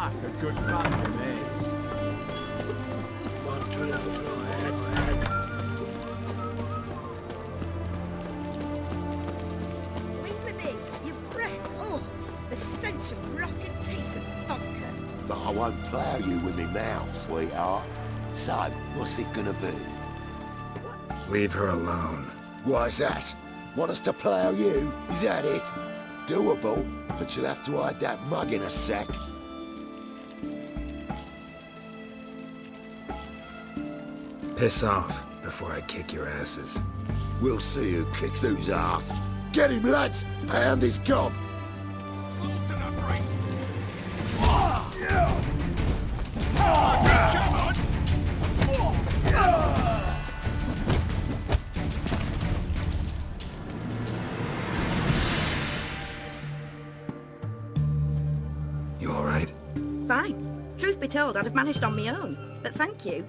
like a good pack of mates. Leave me be. Your breath. Oh, the stench of rotted teeth and vodka. But I won't plough you with my mouth, sweetheart. So, what's it gonna be? Leave her alone. Why's that? Want us to plough you? Is that it? Doable, but you'll have to hide that mug in a sec. Piss off before I kick your asses. We'll see who kicks whose ass. Get him, lads! Pound his gob! You alright? Fine. Truth be told, I'd have managed on my own. But thank you.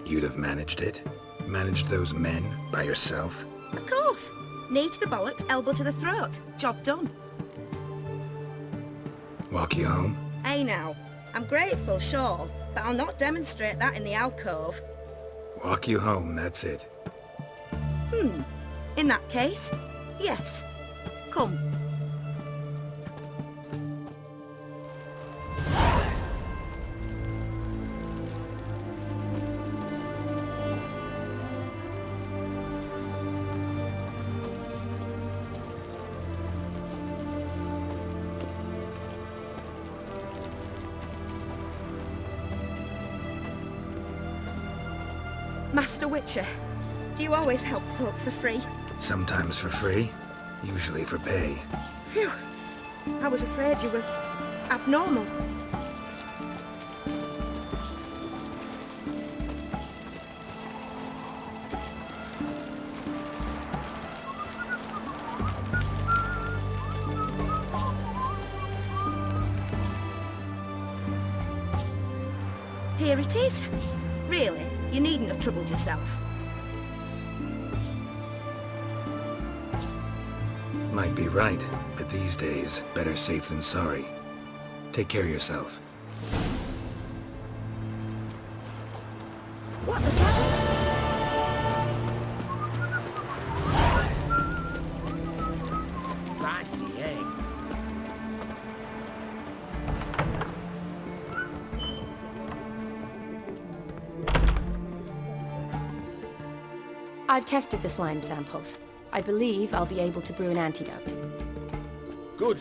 You'd have managed it? Managed those men by yourself? Of course. Knee to the bollocks, elbow to the throat. Job done. Walk you home? Hey now. I'm grateful, sure, but I'll not demonstrate that in the alcove. Walk you home, that's it. In that case, yes. Come. Master Witcher, do you always help folk for free? Sometimes for free, usually for pay. Phew. I was afraid you were abnormal. Here it is. Really, you needn't have troubled yourself. Might be right, but these days, better safe than sorry. Take care of yourself. What the devil? Feisty, eh? I've tested the slime samples. I believe I'll be able to brew an antidote. Good.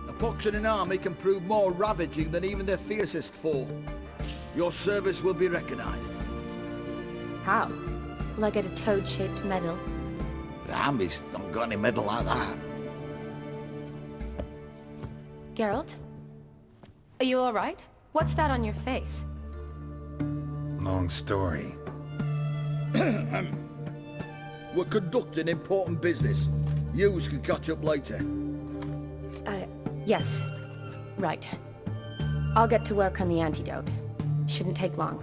A pox in an army can prove more ravaging than even their fiercest foe. Your service will be recognized. How? Will I get a toad-shaped medal? The army's not got any medal like that. Geralt? Are you alright? What's that on your face? Long story. We're conducting important business. Yous can catch up later. Yes. Right. I'll get to work on the antidote. Shouldn't take long.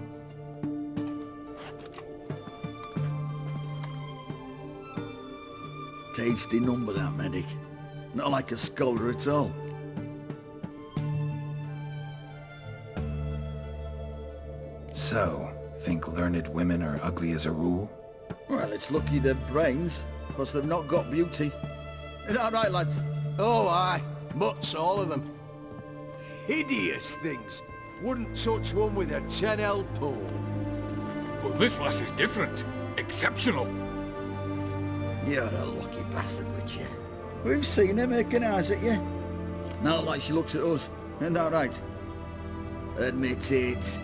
Tasty number, that medic. Not like a scholar at all. So, think learned women are ugly as a rule? Well, it's lucky they've brains, plus they've not got beauty. Is that right, lads? Oh, aye. Mutts, all of them. Hideous things. Wouldn't touch one with a 10L pole. But this lass is different. Exceptional. You're a lucky bastard, Witcher. We've seen her making eyes at you. Not like she looks at us. Isn't that right? Admit it.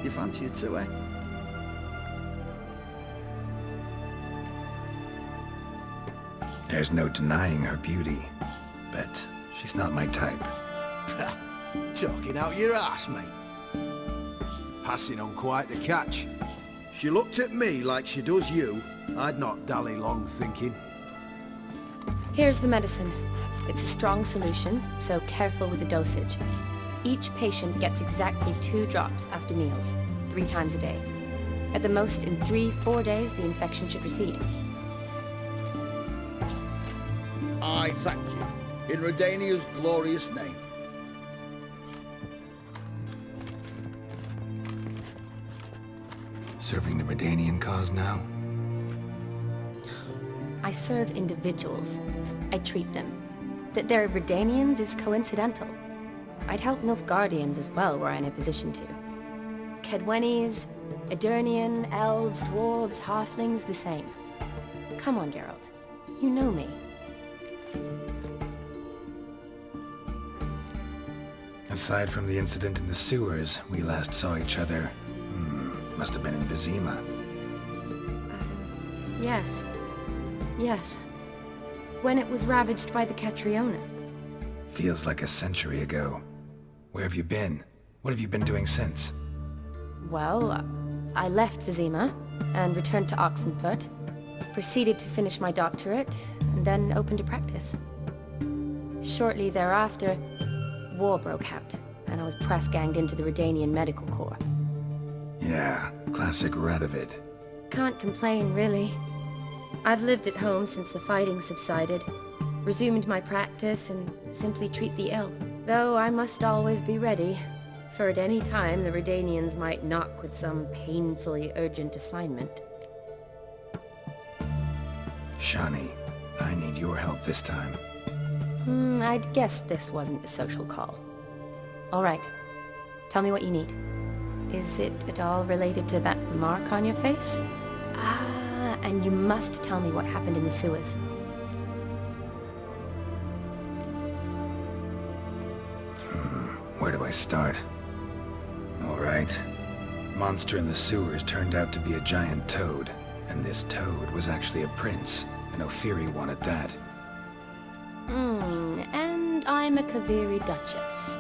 You fancy her too, eh? There's no denying her beauty, but she's not my type. Talking out your ass, mate. Passing on quite the catch. She looked at me like she does you. I'd not dally long thinking. Here's the medicine. It's a strong solution, so careful with the dosage. Each patient gets exactly 2 drops after meals, 3 times a day. At the most, in 3-4 days, the infection should recede. I thank you. In Redania's glorious name. Serving the Redanian cause now? I serve individuals. I treat them. That they're Redanians is coincidental. I'd help Nilfgaardians as well were I in a position to. Kedwenis, Edirnian, elves, dwarves, halflings, the same. Come on, Geralt. You know me. Aside from the incident in the sewers, we last saw each other. Must have been in Vizima. Yes. Yes. When it was ravaged by the Catriona. Feels like a century ago. Where have you been? What have you been doing since? Well, I left Vizima and returned to Oxenfurt. Proceeded to finish my doctorate, and then opened a practice. Shortly thereafter, war broke out, and I was press-ganged into the Redanian Medical Corps. Yeah, classic Radovid. Can't complain, really. I've lived at home since the fighting subsided, resumed my practice, and simply treat the ill. Though I must always be ready, for at any time the Redanians might knock with some painfully urgent assignment. Shani, I need your help this time. I'd guessed this wasn't a social call. All right. Tell me what you need. Is it at all related to that mark on your face? Ah, and you must tell me what happened in the sewers. Where do I start? All right. Monster in the sewers turned out to be a giant toad. And this toad was actually a prince, an Ophiri one at that. And I'm a Kaviri Duchess.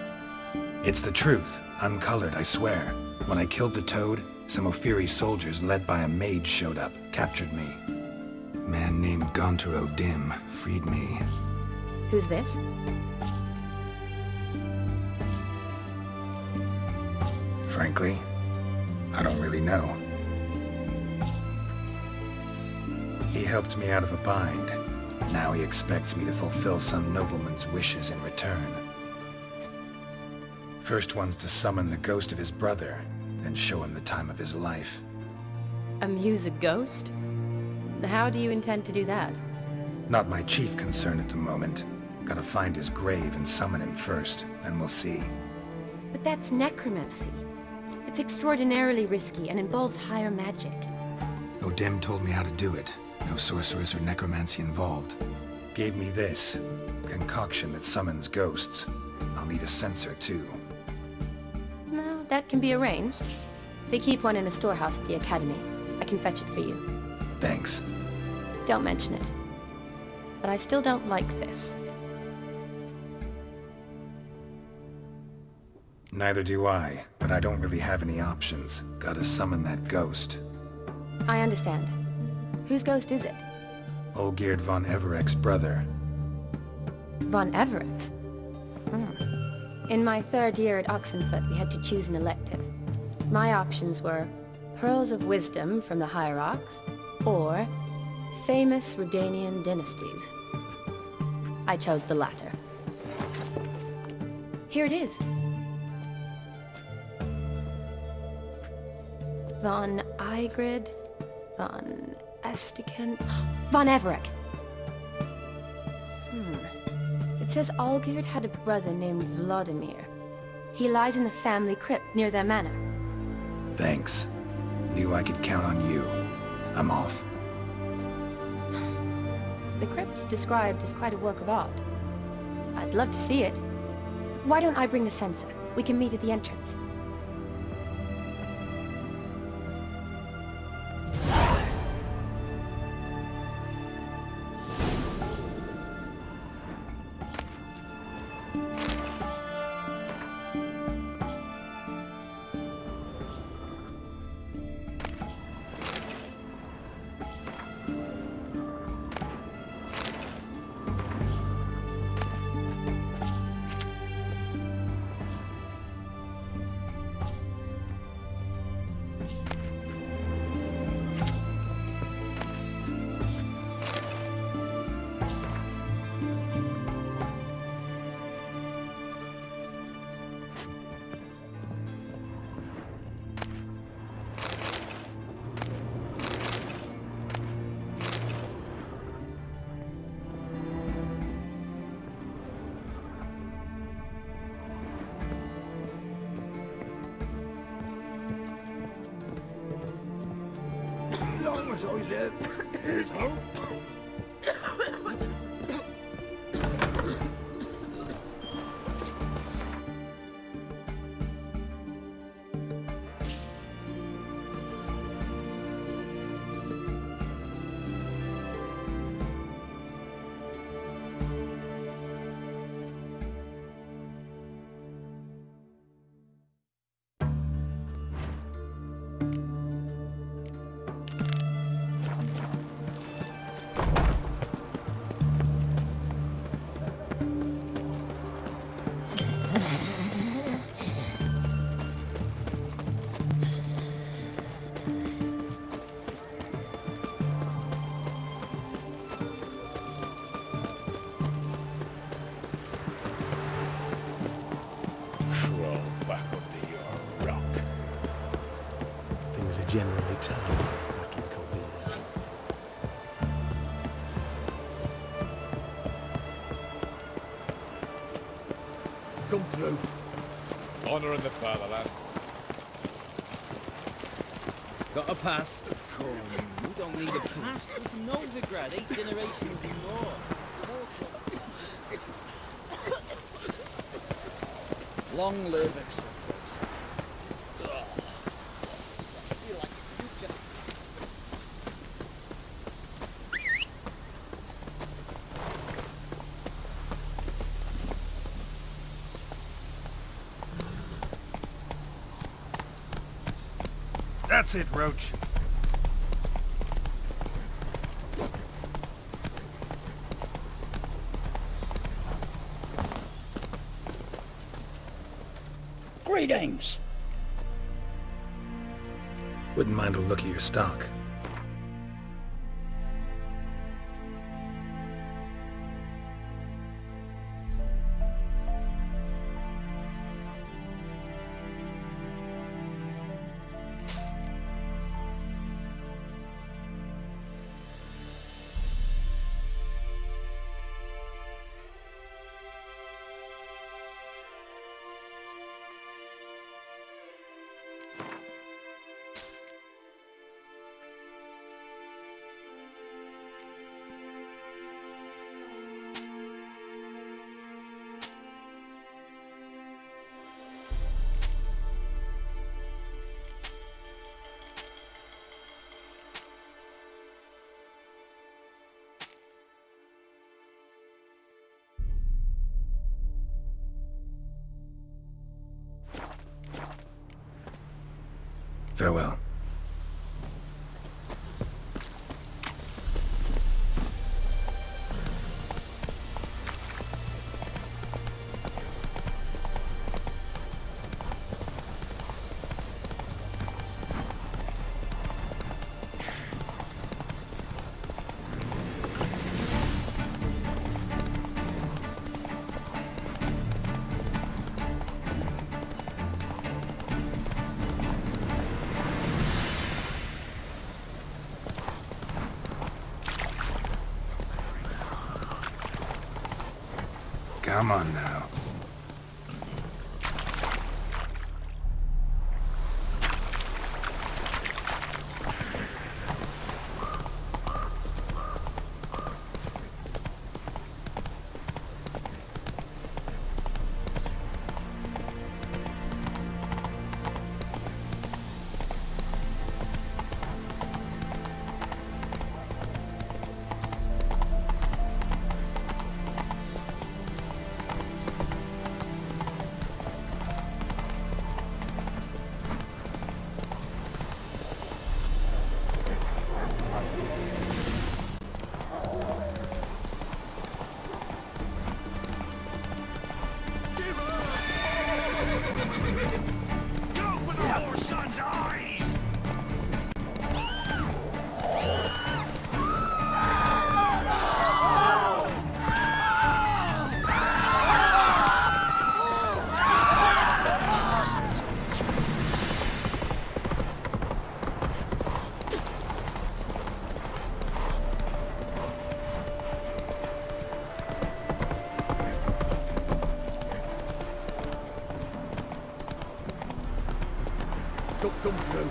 It's the truth, uncolored, I swear. When I killed the toad, some Ophiri soldiers led by a mage showed up, captured me. Man named Gontaro Dim freed me. Who's this? Frankly, I don't really know. He helped me out of a bind. Now he expects me to fulfill some nobleman's wishes in return. First one's to summon the ghost of his brother, then show him the time of his life. Amuse a ghost? How do you intend to do that? Not my chief concern at the moment. Gotta find his grave and summon him first, then we'll see. But that's necromancy. It's extraordinarily risky and involves higher magic. Odim told me how to do it. No sorceress or necromancy involved. Gave me this concoction that summons ghosts. I'll need a censer too. No, that can be arranged. They keep one in a storehouse at the academy. I can fetch it for you. Thanks. Don't mention it. But I still don't like this. Neither do I, but I don't really have any options. Gotta summon that ghost. I understand. Whose ghost is it? Olgierd von Everek's brother. Von Everek? In my third year at Oxenfurt, we had to choose an elective. My options were Pearls of Wisdom from the Hierarchs, or Famous Redanian Dynasties. I chose the latter. Here it is. Von Igrid, Von Estiken, Von Everek. It says Olgierd had a brother named Vladimir. He lies in the family crypt near their manor. Thanks. Knew I could count on you. I'm off. The crypt's described as quite a work of art. I'd love to see it. Why don't I bring the censer? We can meet at the entrance. as I live, there's hope. Things are generally tidy back in Cavill. Come through. Honouring the fatherland. Got a pass? You don't need a pass. It's Novigrad, 8 generations and more. Long live it. That's it, Roach. Greetings. Wouldn't mind a look at your stock. Farewell. Come on now. Come through.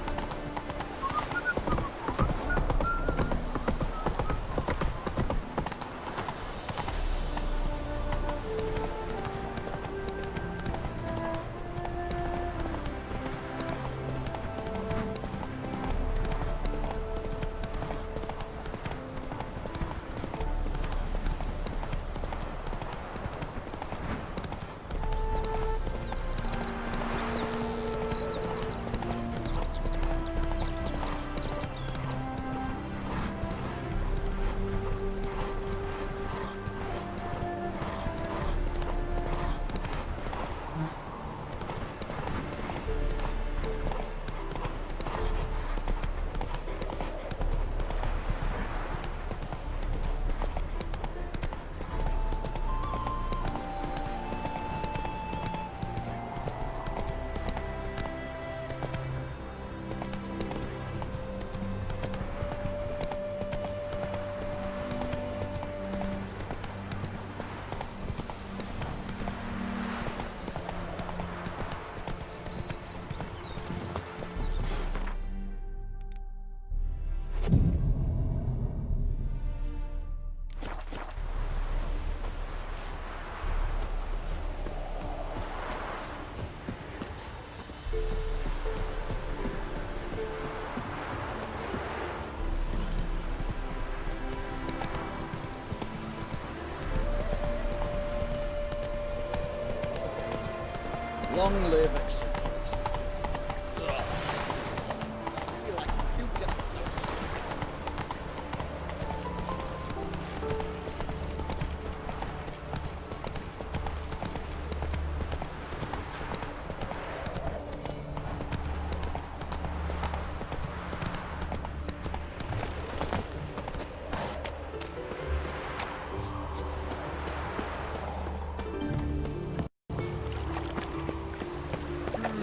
Long live acceptance.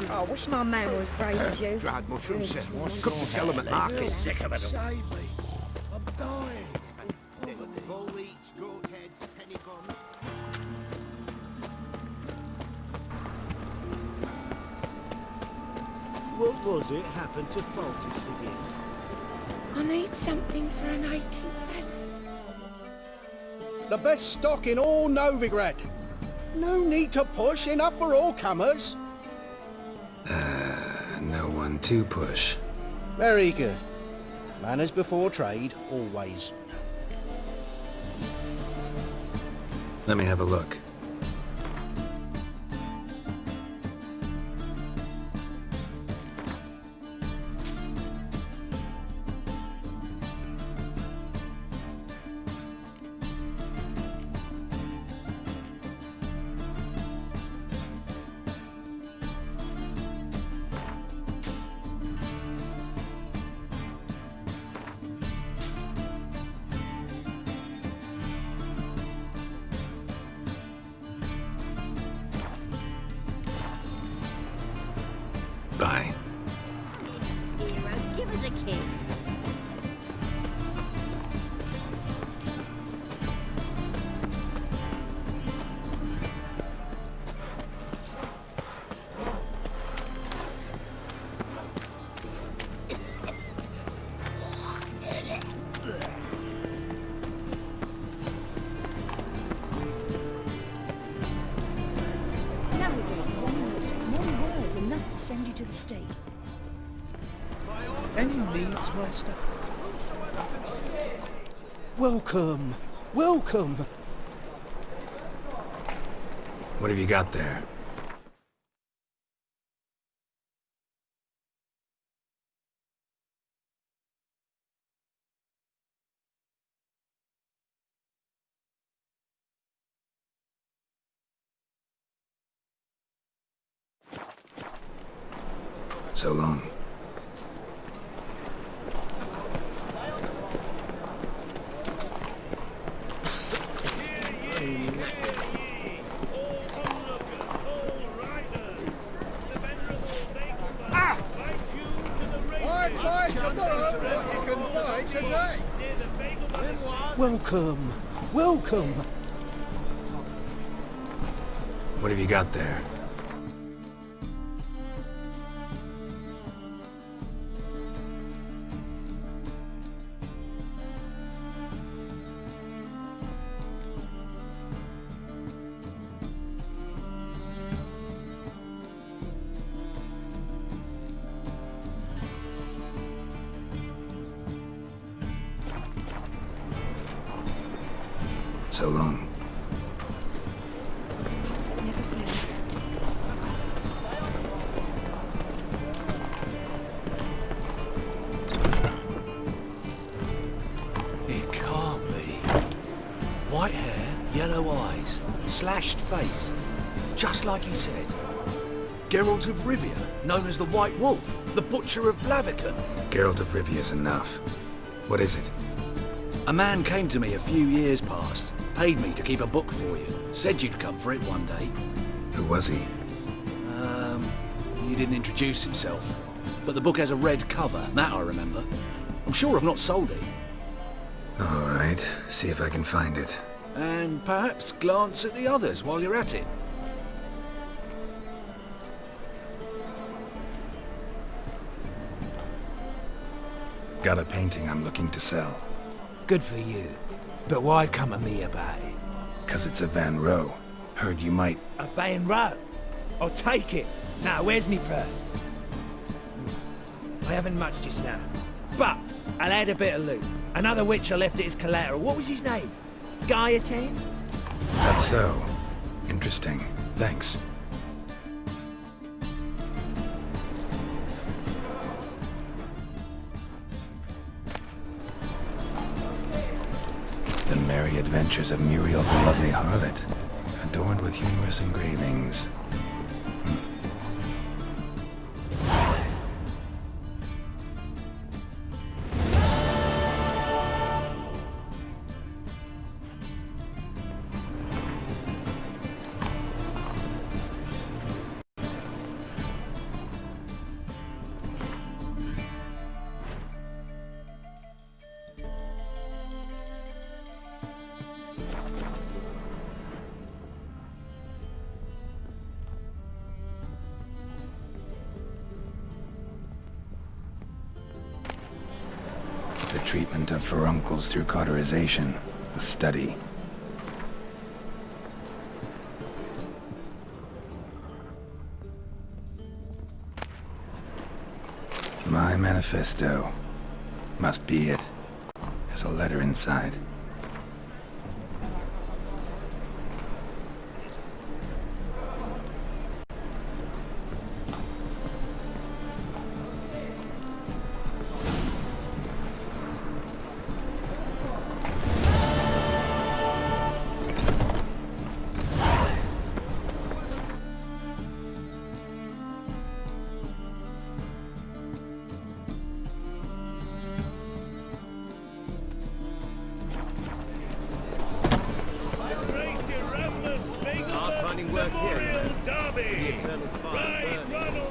I wish my man were as brave as you. Dried mushrooms, sir. Cooked to sell them at market. Sick of it. Save me. I'm dying. Bull eats, goat heads, penny bombs. What was it happened to Faltist again? I need something for an aching belly. The best stock in all Novigrad. No need to push, enough for all comers. No one to push. Very good. Manners before trade, always. Let me have a look. Bye. Hero, give us a kiss. Nowadays, one word's enough to send you to the stake. Any needs, master? Welcome, welcome. What have you got there? So long. Welcome, welcome. What have you got there? So long. Never fails. It can't be. White hair, yellow eyes, slashed face. Just like he said. Geralt of Rivia, known as the White Wolf, the Butcher of Blaviken. Geralt of Rivia's enough. What is it? A man came to me a few years past, paid me to keep a book for you, said you'd come for it one day. Who was he? He didn't introduce himself, but the book has a red cover, that I remember. I'm sure I've not sold it. All right, see if I can find it. And perhaps glance at the others while you're at it. Got a painting I'm looking to sell. Good for you. But why come to me about it? 'Cause it's a Van Row. Heard you might... A Van Row? I'll take it. Now, where's me purse? I haven't much just now. But I'll add a bit of loot. Another witch I left it as collateral. What was his name? Gaiatan? That's so. Interesting. Thanks. The Adventures of Muriel the Lovely Harlot, adorned with humorous engravings. The treatment of furuncles through cauterization, a study. My manifesto. Must be it. There's a letter inside. Work here, the eternal fire burning.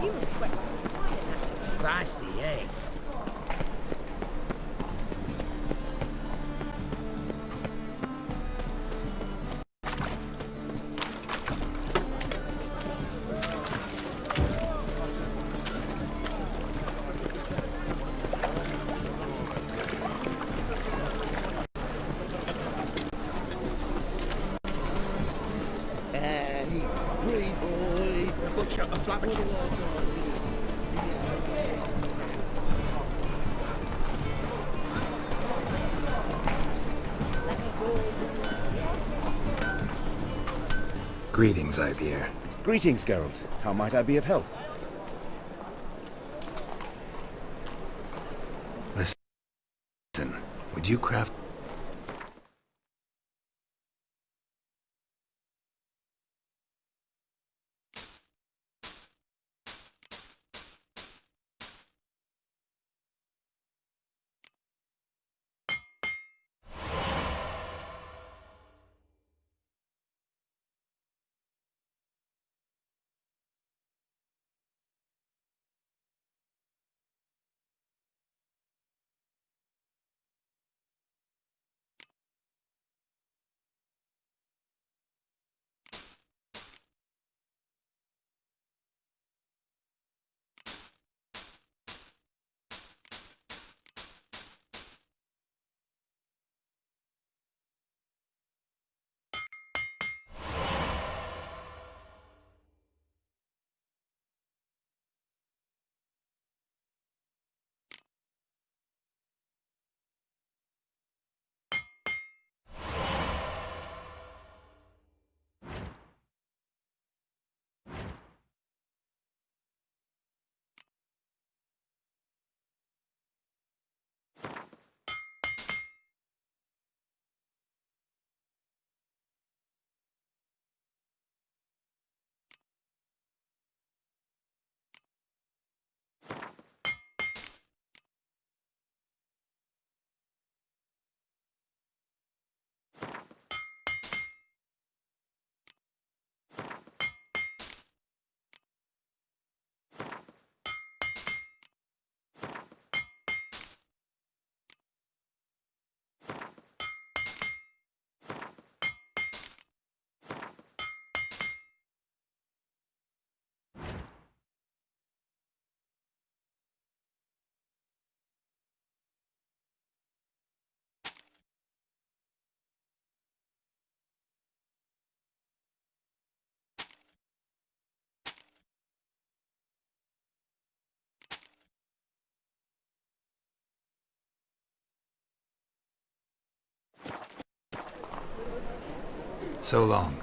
You were sweating and smiling at him. Feisty, eh? Hey, green boy, the butcher of Blackwood. Greetings, Ibeer. Greetings, Geralt. How might I be of help? Listen, would you craft So long.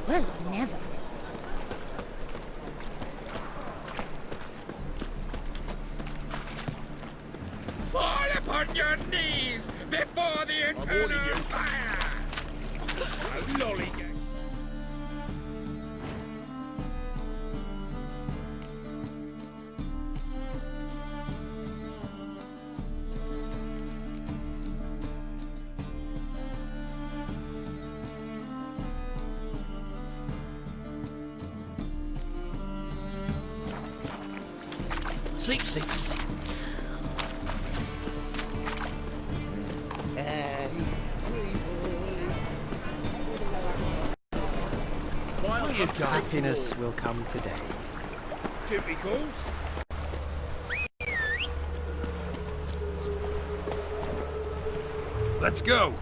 Well, never. Fall upon your knees before the eternal fire! A lollygag. Sleep, sleep, sleep. Happiness will come today. Duty calls. Let's go!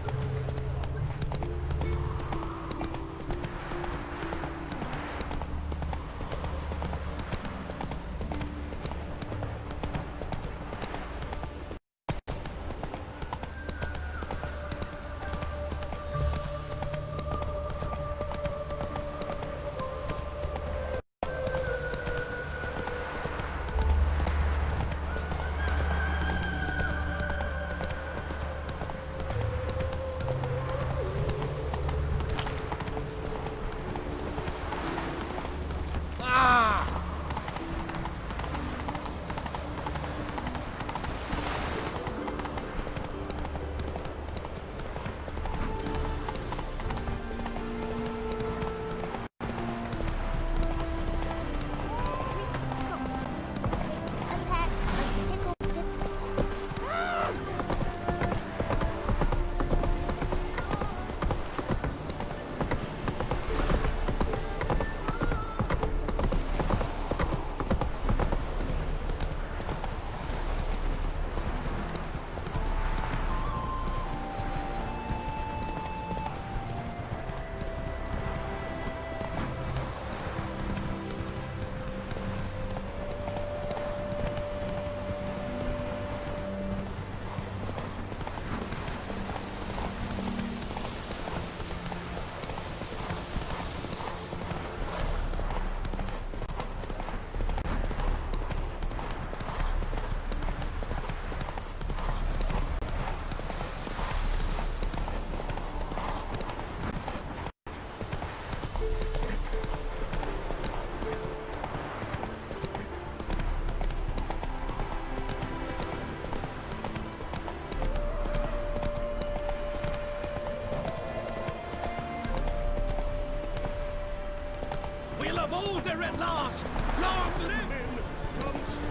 Order at last! Lord's living!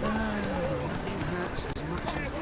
Nothing hurts as much as...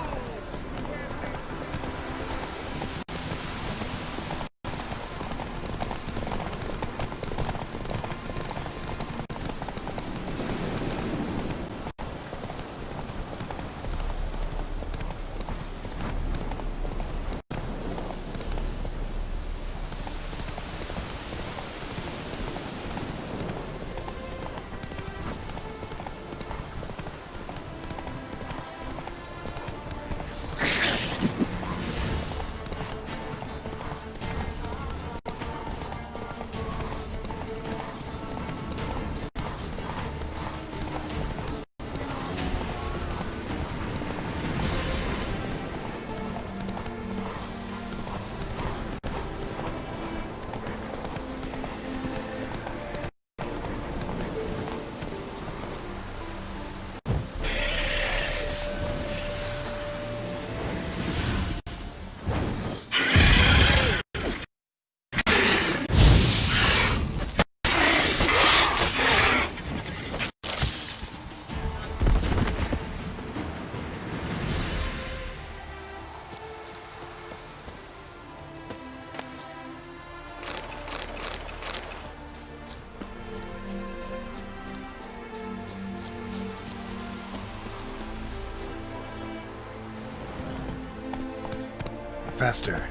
Faster.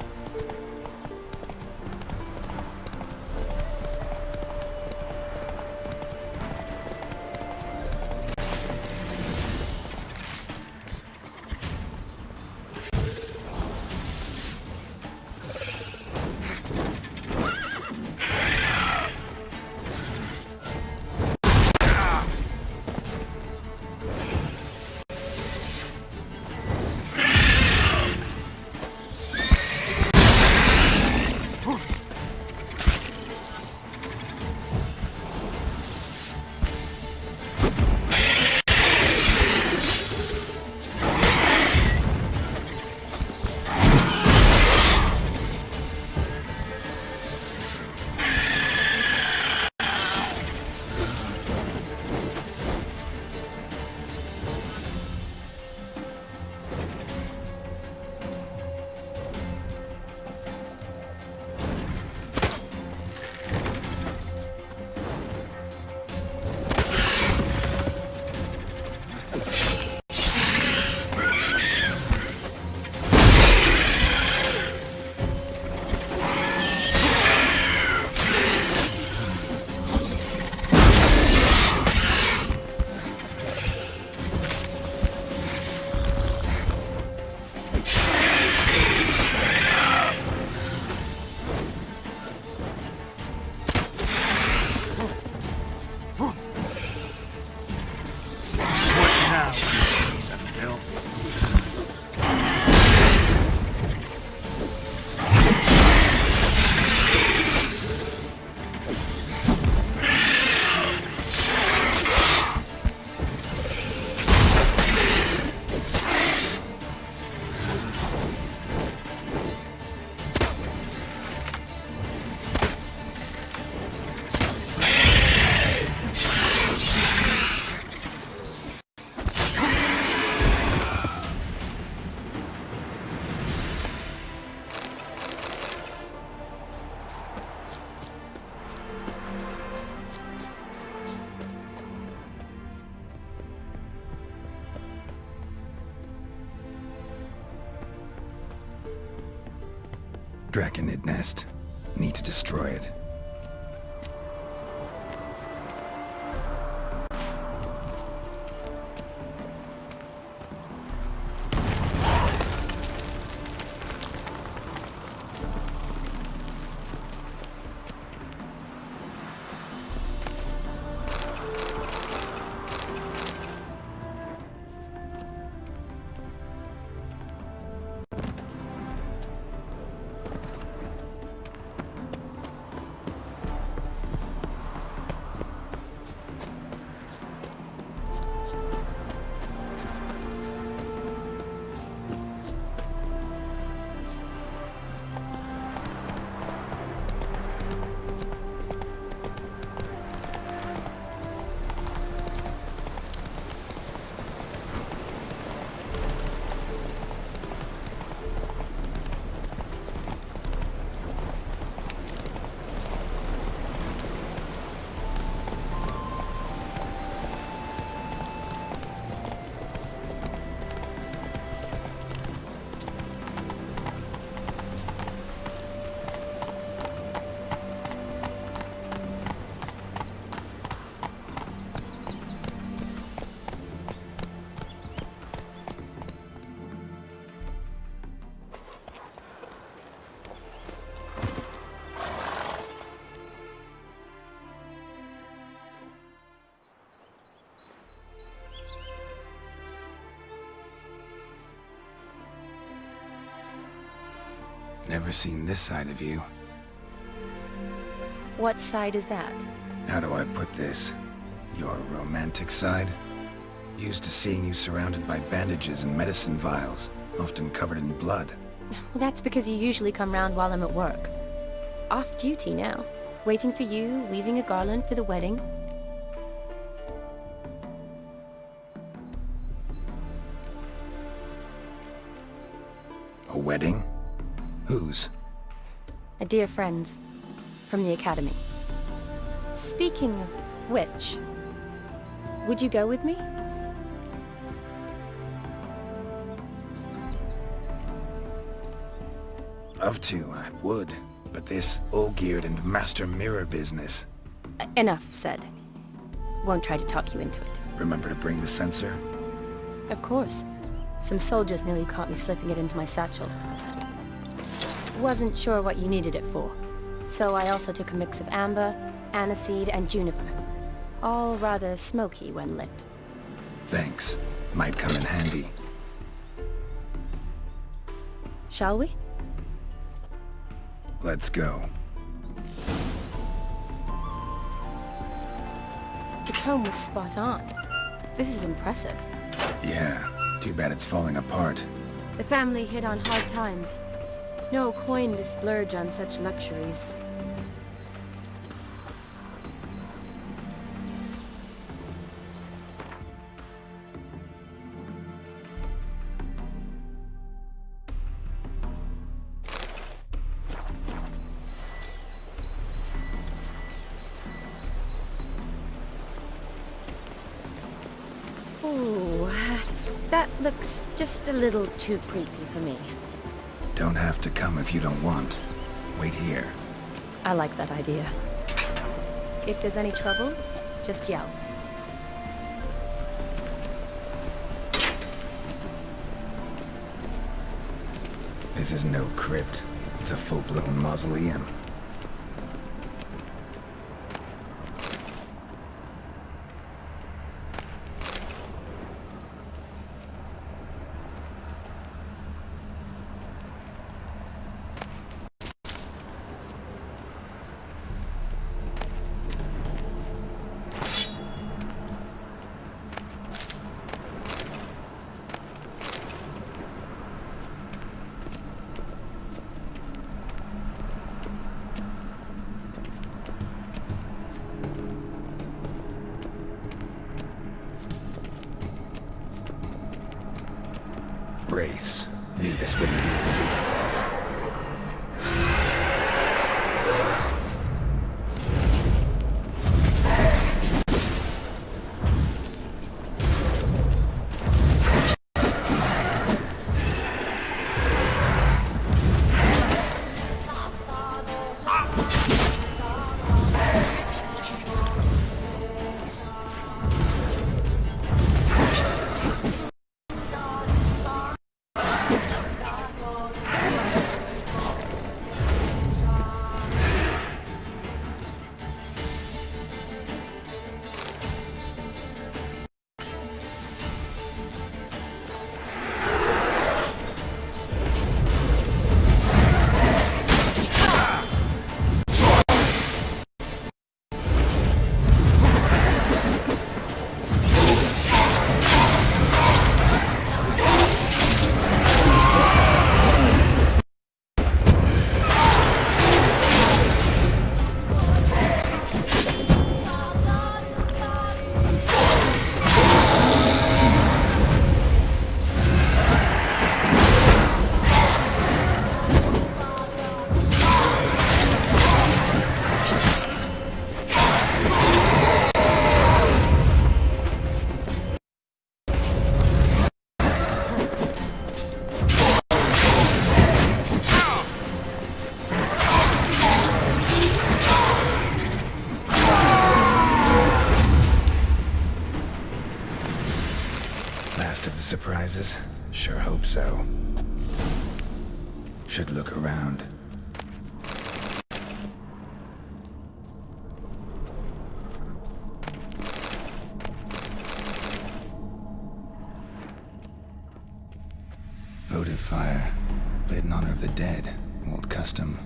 Draconid nest. Need to destroy it. Never seen this side of you. What side is that? How do I put this? Your romantic side? Used to seeing you surrounded by bandages and medicine vials, often covered in blood. Well, that's because you usually come round while I'm at work. Off duty now. Waiting for you, weaving a garland for the wedding. A wedding? Whose? A dear friend's. From the academy. Speaking of which, would you go with me? Love to, I would. But this all-geared and master mirror business... Enough said. Won't try to talk you into it. Remember to bring the sensor? Of course. Some soldiers nearly caught me slipping it into my satchel. Wasn't sure what you needed it for. So I also took a mix of amber, aniseed, and juniper. All rather smoky when lit. Thanks. Might come in handy. Shall we? Let's go. The tome was spot on. This is impressive. Yeah, too bad it's falling apart. The family hit on hard times. No coin to splurge on such luxuries. Ooh, that looks just a little too creepy for me. Don't have to come if you don't want. Wait here. I like that idea. If there's any trouble, just yell. This is no crypt. It's a full-blown mausoleum. Wraiths. Knew this wouldn't be easy. last of the surprises? Sure hope so. Should look around. Votive fire, lit in honor of the dead. Old custom.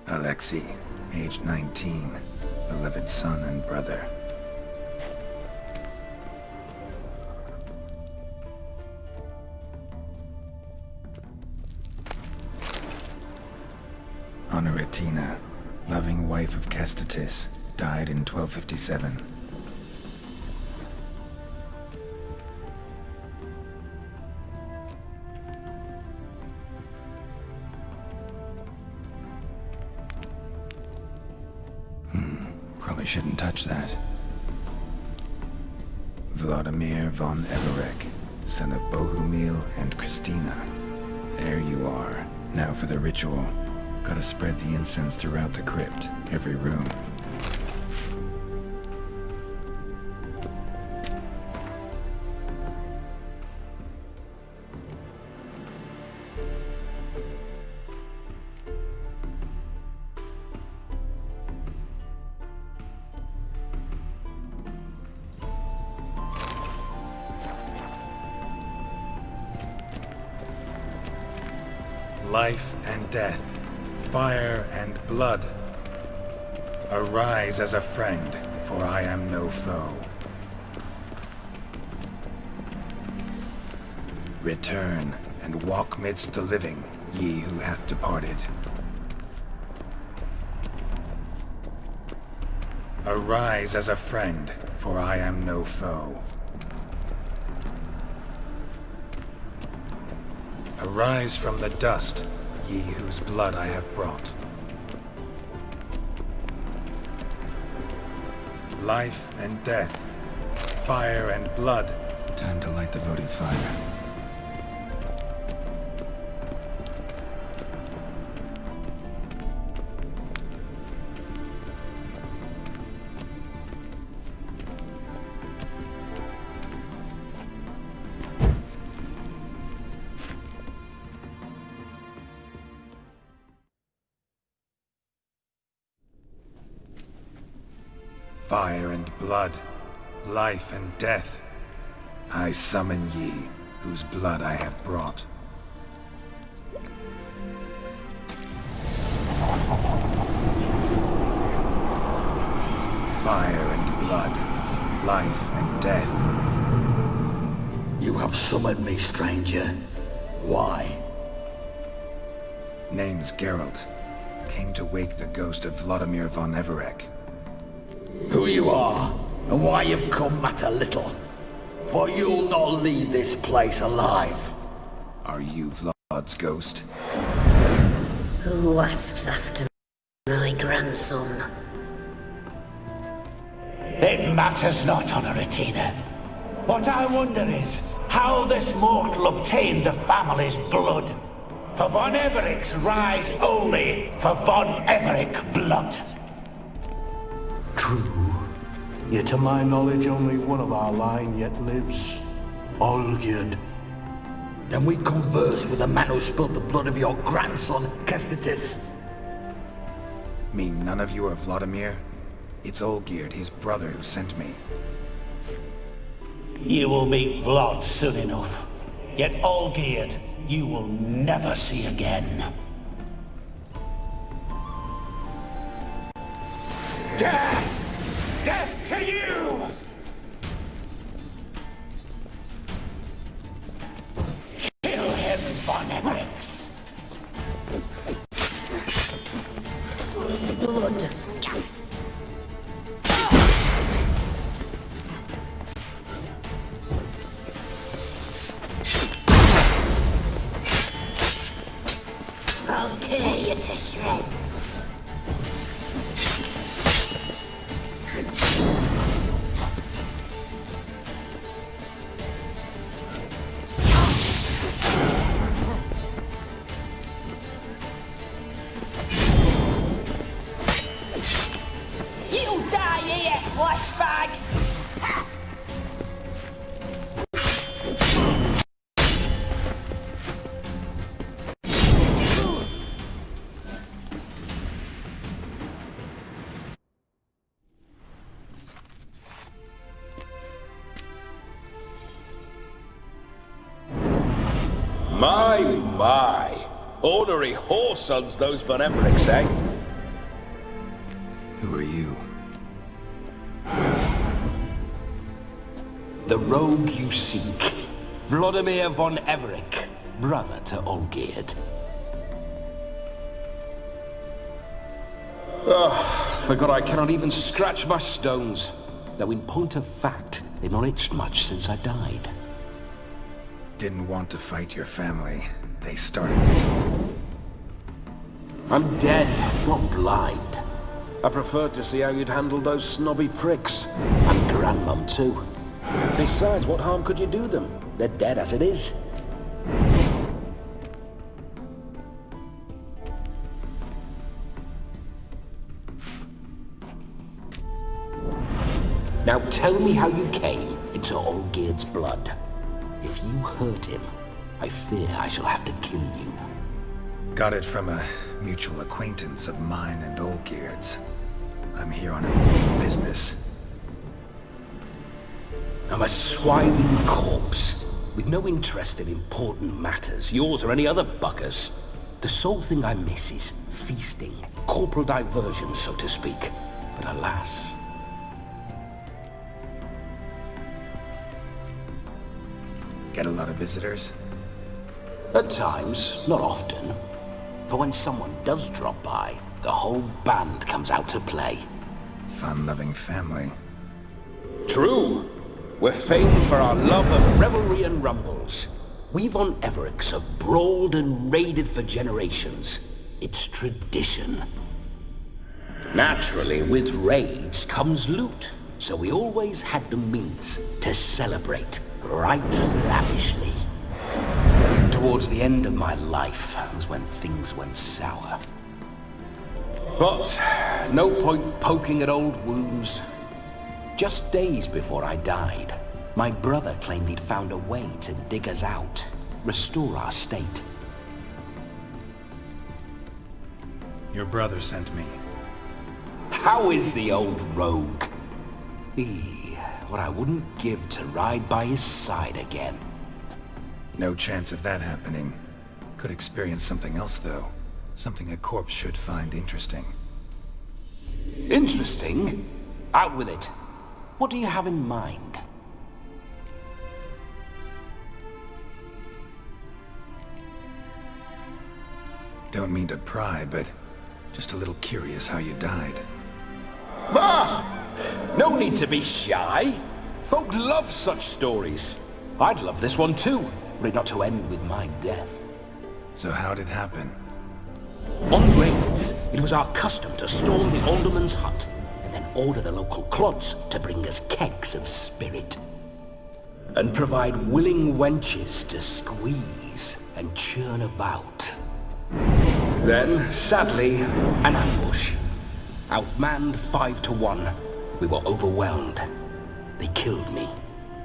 Alexei, age 19, beloved son and brother. Honoratina, loving wife of Kestatis, died in 1257. Probably shouldn't touch that. Vladimir von Everek, son of Bohumil and Christina. There you are. Now for the ritual. Gotta spread the incense throughout the crypt, every room. Life and death, fire and blood. Arise as a friend, for I am no foe. Return and walk midst the living, ye who hath departed. Arise as a friend, for I am no foe. Arise from the dust, ye whose blood I have brought. Life and death, fire and blood. Time to light the votive fire. Fire and blood, life and death, I summon ye, whose blood I have brought. Fire and blood, life and death. You have summoned me, stranger. Why? Name's Geralt. Came to wake the ghost of Vladimir von Everek. Who you are, and why you've come matter little. For you'll not leave this place alive. Are you Vlad's ghost? Who asks after my grandson? It matters not, Honoratina. What I wonder is how this mortal obtained the family's blood. For von Everek's rise only for von Everek blood. True. Yet to my knowledge only one of our line yet lives. Olgierd. Then we converse with the man who spilled the blood of your grandson, Kestatis. Mean none of you are Vladimir? It's Olgierd, his brother, who sent me. You will meet Vlad soon enough. Yet Olgierd, you will never see again. Death! Death to you! shreds. You die here, flashbag! My! Ornery whoresons those Von Emmerichs, eh? Who are you? The rogue you seek. Vladimir von Everich, brother to Olgierd. Forgot I cannot even scratch my stones. Though in point of fact, they've not itched much since I died. Didn't want to fight your family. They started it. I'm dead, not blind. I preferred to see how you'd handle those snobby pricks. And Grandmum too. Besides, what harm could you do them? They're dead as it is. Now tell me how you came into Olgierd's blood. If you hurt him, I fear I shall have to kill you. Got it from a mutual acquaintance of mine and Olgierd's. I'm here on a business. I'm a swiving corpse, with no interest in important matters, yours or any other buggers. The sole thing I miss is feasting, corporal diversion, so to speak. But alas... Get a lot of visitors? At times, not often. For when someone does drop by, the whole band comes out to play. Fun-loving family. True. We're famed for our love of revelry and rumbles. We Von Evericks have brawled and raided for generations. It's tradition. Naturally, with raids comes loot, so we always had the means to celebrate right lavishly. Towards the end of my life was when things went sour. But no point poking at old wounds. Just days before I died, my brother claimed he'd found a way to dig us out, restore our state. Your brother sent me. How is the old rogue? What I wouldn't give to ride by his side again. No chance of that happening. Could experience something else, though. Something a corpse should find interesting. Interesting? Out with it. What do you have in mind? Don't mean to pry, but just a little curious how you died. No need to be shy. Folk love such stories. I'd love this one too, were it not to end with my death. So how'd it happen? On raids, it was our custom to storm the alderman's hut, and then order the local clods to bring us kegs of spirit. And provide willing wenches to squeeze and churn about. Then, sadly, an ambush. Outmanned 5-1, we were overwhelmed. They killed me,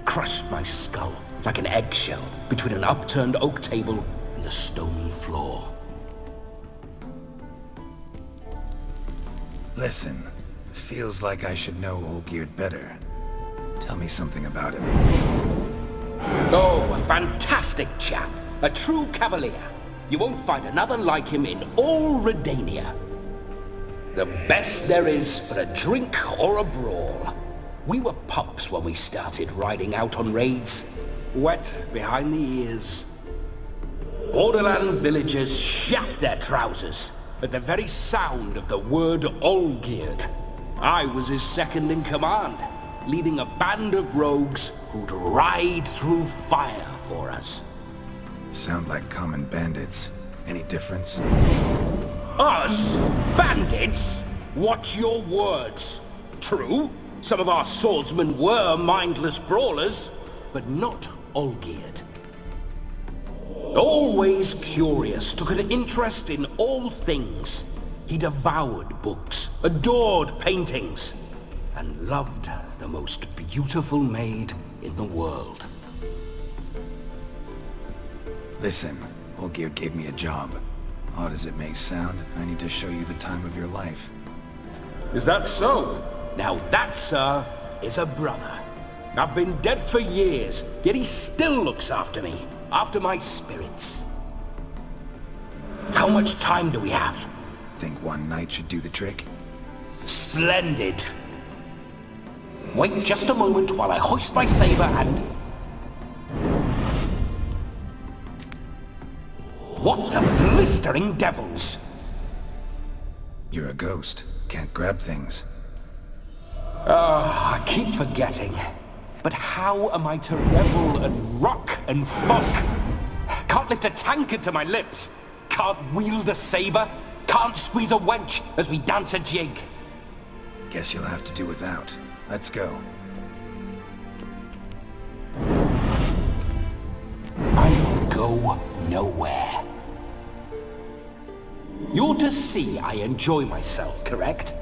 crushed my skull like an eggshell between an upturned oak table and the stone floor. Listen, feels like I should know Olgierd better. Tell me something about him. Oh, a fantastic chap. A true cavalier. You won't find another like him in all Redania. The best there is for a drink or a brawl. We were pups when we started riding out on raids. Wet behind the ears. Borderland villagers shat their trousers at the very sound of the word Olgierd. I was his second in command, leading a band of rogues who'd ride through fire for us. Sound like common bandits. Any difference? Us? Bandits? Watch your words. True, some of our swordsmen were mindless brawlers, but not all-geared. Always curious, took an interest in all things. He devoured books, adored paintings, and loved the most beautiful maid in the world. Listen, Olgierd gave me a job. Odd as it may sound, I need to show you the time of your life. Is that so? Now that, sir, is a brother. I've been dead for years, yet he still looks after me, after my spirits. How much time do we have? Think one night should do the trick? Splendid. Wait just a moment while I hoist my saber and... What the blistering devils? You're a ghost. Can't grab things. I keep forgetting. But how am I to revel and rock and funk? Can't lift a tankard to my lips. Can't wield a saber. Can't squeeze a wench as we dance a jig. Guess you'll have to do without. Let's go. I will go nowhere. You're to see I enjoy myself, correct?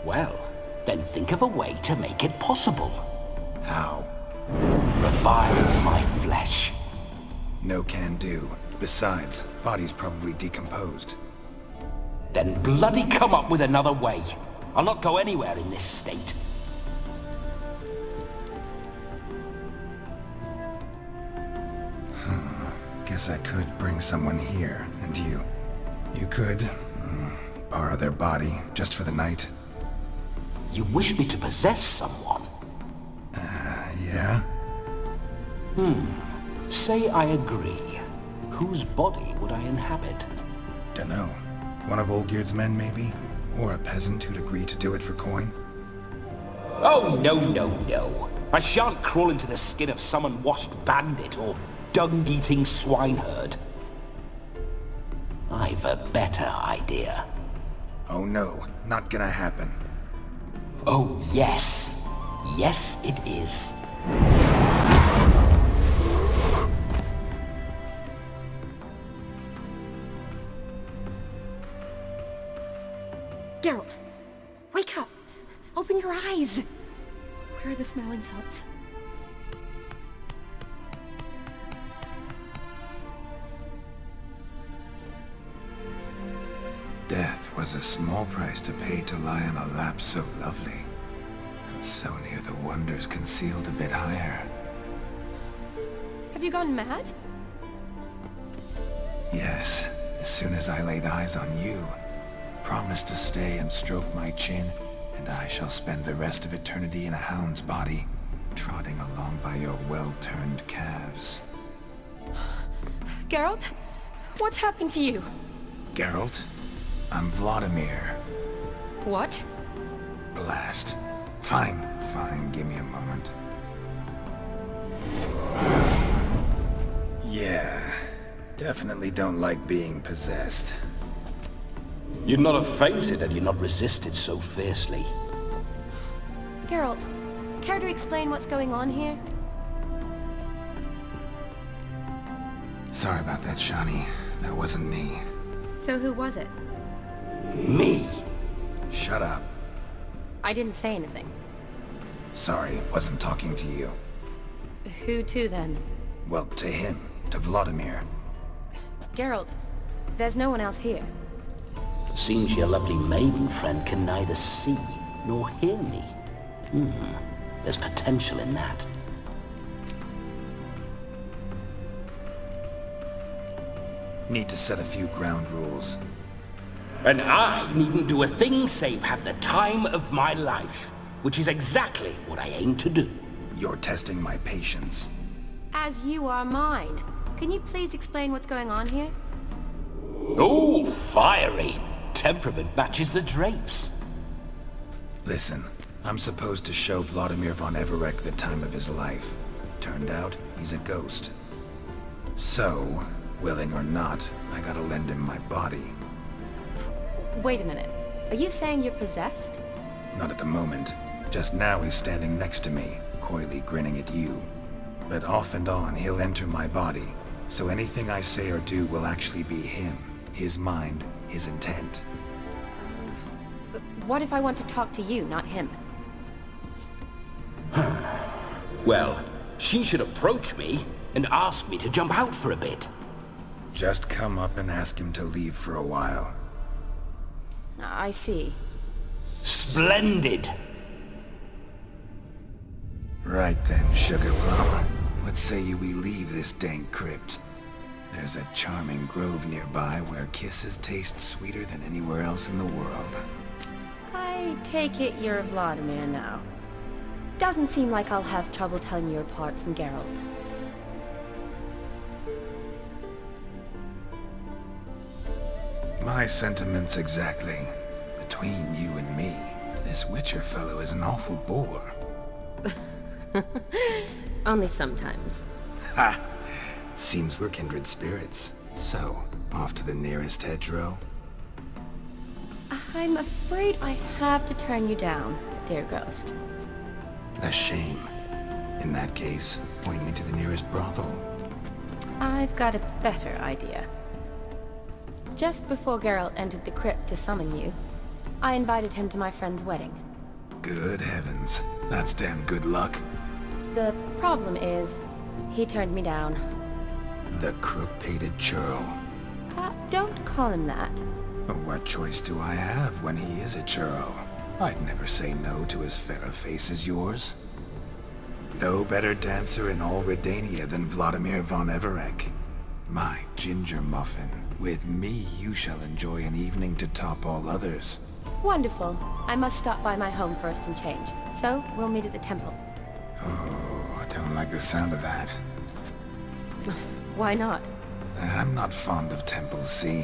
Well, then think of a way to make it possible. How? Revive my flesh. No can do. Besides, body's probably decomposed. Then bloody come up with another way. I'll not go anywhere in this state. Guess I could bring someone here, and you could borrow their body just for the night. You wish me to possess someone? Yeah? Say I agree. Whose body would I inhabit? Dunno. One of Olgierd's men, maybe? Or a peasant who'd agree to do it for coin? Oh, no, no, no. I shan't crawl into the skin of some unwashed bandit or dung-eating swineherd. I've a better idea. Oh no, not gonna happen. Oh, yes. Yes, it is. Geralt, wake up! Open your eyes! Where are the smelling salts? Death was a small price to pay to lie on a lap so lovely, and so near the wonders concealed a bit higher. Have you gone mad? Yes, as soon as I laid eyes on you, promised to stay and stroke my chin, and I shall spend the rest of eternity in a hound's body, trotting along by your well-turned calves. Geralt? What's happened to you? Geralt? I'm Vladimir. What? Blast. Fine, give me a moment. Yeah, definitely don't like being possessed. You'd not have fainted had you not resisted so fiercely. Geralt, care to explain what's going on here? Sorry about that, Shani. That wasn't me. So who was it? Me. Shut up. I didn't say anything. Sorry, wasn't talking to you. Who to then? Well, to him. To Vladimir. Geralt, there's no one else here. Seems your lovely maiden friend can neither see nor hear me. There's potential in that. Need to set a few ground rules. And I needn't do a thing save have the time of my life, which is exactly what I aim to do. You're testing my patience. As you are mine. Can you please explain what's going on here? Oh, fiery. Temperament matches the drapes. Listen, I'm supposed to show Vladimir von Everec the time of his life. Turned out, he's a ghost. So, willing or not, I gotta lend him my body. Wait a minute. Are you saying you're possessed? Not at the moment. Just now he's standing next to me, coyly grinning at you. But off and on, he'll enter my body, so anything I say or do will actually be him, his mind, his intent. But what if I want to talk to you, not him? Well, she should approach me and ask me to jump out for a bit. Just come up and ask him to leave for a while. I see. Splendid! Right then, Sugar Plum. What say you we leave this dank crypt? There's a charming grove nearby where kisses taste sweeter than anywhere else in the world. I take it you're Vladimir now. Doesn't seem like I'll have trouble telling you apart from Geralt. My sentiments exactly. Between you and me, this Witcher fellow is an awful bore. Only sometimes. Ha! Seems we're kindred spirits. So, off to the nearest hedgerow? I'm afraid I have to turn you down, dear ghost. A shame. In that case, point me to the nearest brothel. I've got a better idea. Just before Geralt entered the crypt to summon you, I invited him to my friend's wedding. Good heavens. That's damn good luck. The problem is, he turned me down. The crook-pated churl. Don't call him that. But what choice do I have when he is a churl? I'd never say no to as fair a face as yours. No better dancer in all Redania than Vladimir von Everec. My ginger muffin. With me, you shall enjoy an evening to top all others. Wonderful. I must stop by my home first and change. So, we'll meet at the temple. Oh, I don't like the sound of that. Why not? I'm not fond of temples, see?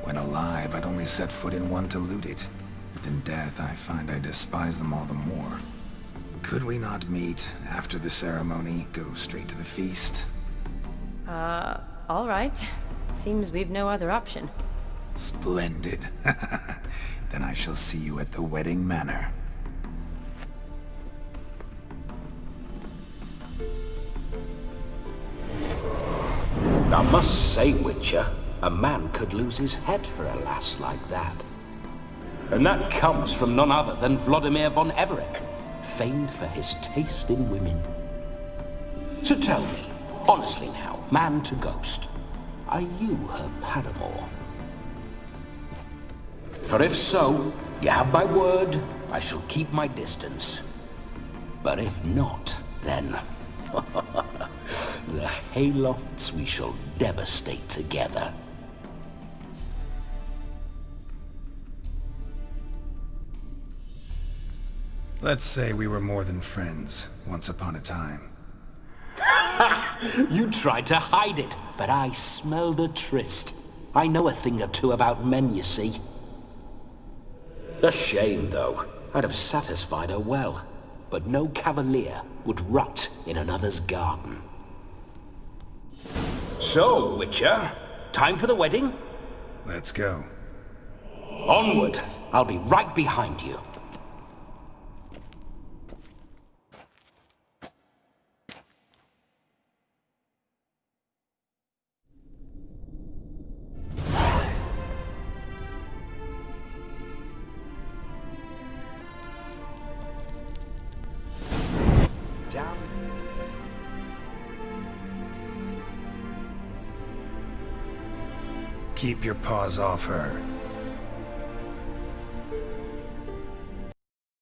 When alive, I'd only set foot in one to loot it. And in death, I find I despise them all the more. Could we not meet after the ceremony, go straight to the feast? All right. Seems we've no other option. Splendid. Then I shall see you at the wedding manor. I must say, Witcher, a man could lose his head for a lass like that. And that comes from none other than Vladimir von Everec, famed for his taste in women. So tell me, honestly now, man to ghost, are you her paramour? For if so, you have my word, I shall keep my distance. But if not, then... the haylofts we shall devastate together. Let's say we were more than friends, once upon a time. You tried to hide it, but I smelled a tryst. I know a thing or two about men, you see. A shame, though. I'd have satisfied her well. But no cavalier would rot in another's garden. So, Witcher, time for the wedding? Let's go. Onward! I'll be right behind you. Down. Keep your paws off her.